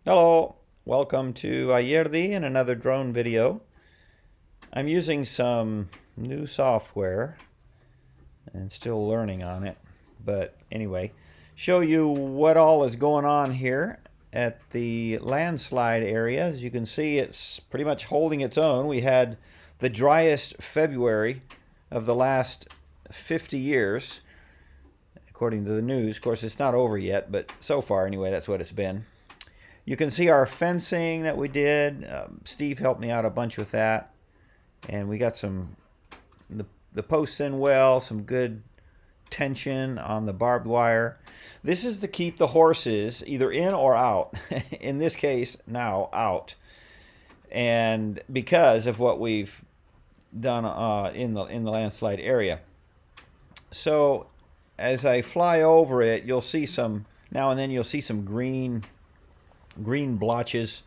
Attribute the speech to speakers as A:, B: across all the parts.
A: Hello, welcome to Ayerdi and another drone video. I'm using some new software and still learning on it, but anyway, show you what all is going on here at the landslide area. As you can see, it's pretty much holding its own. We had the driest February of the last 50 years, according to the news. Of course, it's not over yet, but so far anyway, that's what it's been. You can see our fencing that we did. Steve helped me out a bunch with that. And we got the posts in well, some good tension on the barbed wire. This is to keep the horses either in or out. In this case, now out. And because of what we've done in the landslide area. So as I fly over it, you'll see some, now and then you'll see some green blotches,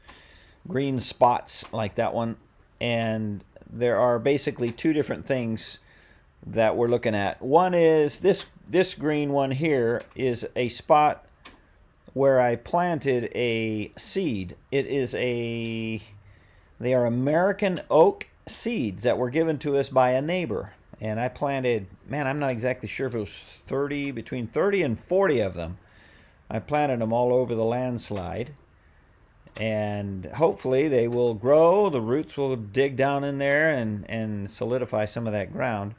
A: green spots like that one. And there are basically two different things that we're looking at. One is this green one here is a spot where I planted a seed. They are American oak seeds that were given to us by a neighbor. And I planted, man, I'm not exactly sure if it was between 30 and 40 of them. I planted them all over the landslide. And hopefully they will grow, the roots will dig down in there and solidify some of that ground.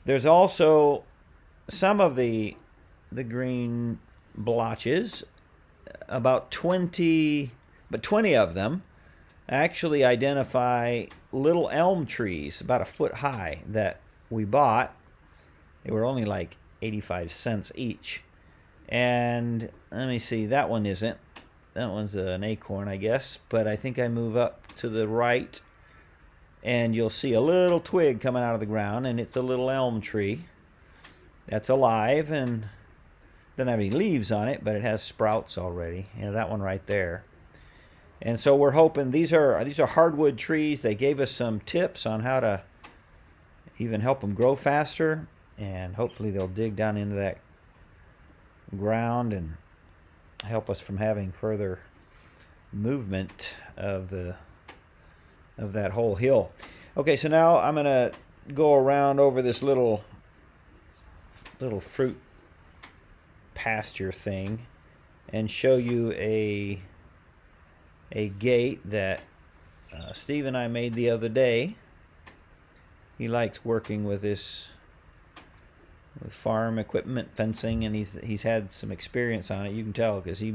A: There's also some of the green blotches, about 20 of them actually identify little elm trees about a foot high that we bought. They were only like 85 cents each. And let me see, that one isn't. That one's an acorn, I guess, but I think I move up to the right and you'll see a little twig coming out of the ground, and it's a little elm tree that's alive and doesn't have any leaves on it, but it has sprouts already. Yeah, that one right there. And so we're hoping, these are hardwood trees. They gave us some tips on how to even help them grow faster, and hopefully they'll dig down into that ground and help us from having further movement of that whole hill. Okay, so now I'm gonna go around over this little fruit pasture thing and show you a gate that Steve and I made the other day. He likes working with farm equipment, fencing, and he's had some experience on it. You can tell because he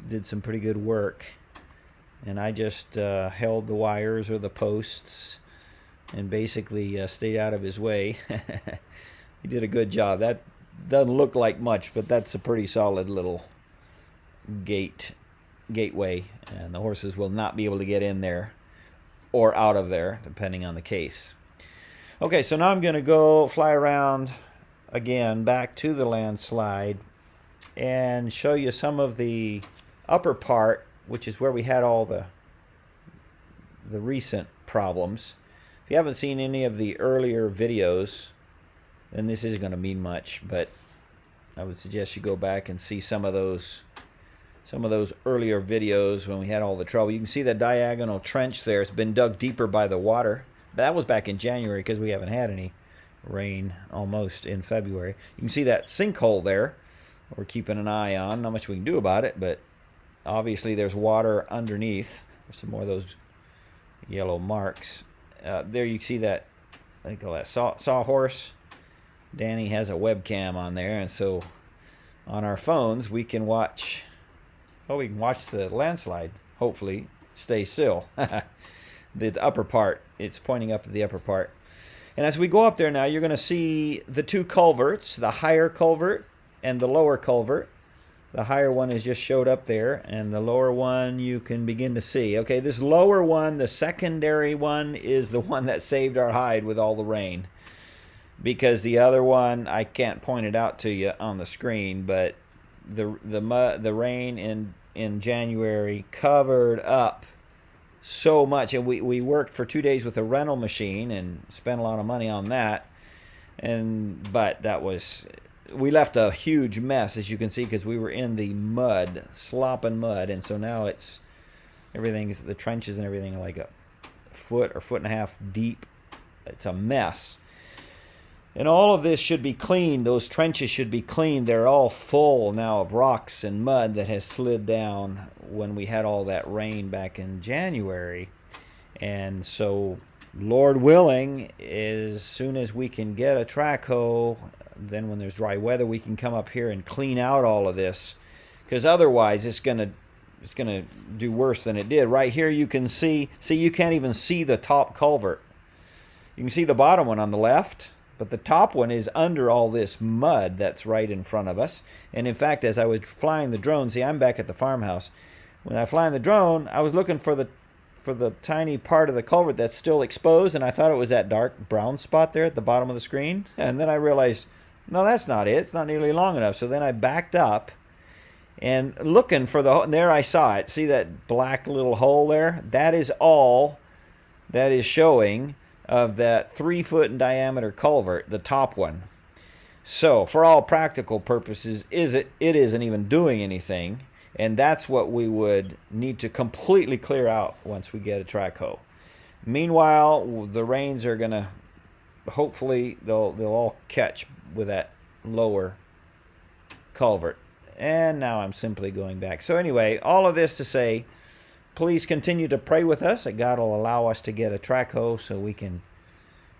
A: did some pretty good work, and I just held the wires or the posts and basically stayed out of his way. He did a good job. That doesn't look like much, but that's a pretty solid little gateway, and the horses will not be able to get in there or out of there depending on the case. Okay, so now I'm going to go fly around again back to the landslide and show you some of the upper part, which is where we had all the recent problems. If you haven't seen any of the earlier videos, then this isn't going to mean much, but I would suggest you go back and see some of those earlier videos when we had all the trouble. You can see the diagonal trench there. It's been dug deeper by the water. That was back in January because we haven't had any rain almost in February. You can see that sinkhole there. We're keeping an eye on. Not much we can do about it, but obviously there's water underneath. There's some more of those yellow marks. There you see that, I call that sawhorse. Danny has a webcam on there, and so on our phones we can watch the landslide, hopefully stay still. The upper part, it's pointing up to the upper part. And as we go up there now, you're going to see the two culverts, the higher culvert and the lower culvert. The higher one is just showed up there, and the lower one you can begin to see. Okay, this lower one, the secondary one, is the one that saved our hide with all the rain. Because the other one, I can't point it out to you on the screen, but the rain in January covered up so much, and we worked for 2 days with a rental machine and spent a lot of money on that, but that was we left a huge mess, as you can see, because we were in the mud, slopping mud, and so now it's everything's, the trenches and everything are like a foot or foot and a half deep. It's a mess. And all of this should be cleaned. Those trenches should be cleaned. They're all full now of rocks and mud that has slid down when we had all that rain back in January. And so, Lord willing, as soon as we can get a track hoe, then when there's dry weather, we can come up here and clean out all of this. Because otherwise, it's gonna do worse than it did. Right here, you can see you can't even see the top culvert. You can see the bottom one on the left, but the top one is under all this mud that's right in front of us. And in fact, as I was flying the drone, see, I'm back at the farmhouse. When I fly the drone, I was looking for the tiny part of the culvert that's still exposed, and I thought it was that dark brown spot there at the bottom of the screen. And then I realized, no, that's not it. It's not nearly long enough. So then I backed up and looking for the hole, and there I saw it. See that black little hole there? That is all that is showing of that 3-foot in diameter culvert, the top one. So for all practical purposes, it isn't even doing anything, and that's what we would need to completely clear out once we get a track hoe. Meanwhile, the rains are gonna, hopefully they'll all catch with that lower culvert. And now I'm simply going back. So anyway, all of this to say, please continue to pray with us that God will allow us to get a track hoe so we can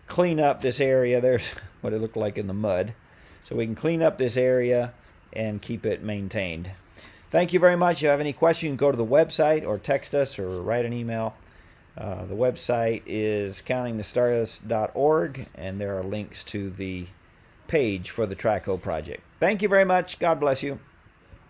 A: clean up this area. There's what it looked like in the mud. So we can clean up this area and keep it maintained. Thank you very much. If you have any questions, you can go to the website or text us or write an email. The website is countingthestars.org, and there are links to the page for the track hoe project. Thank you very much. God bless you.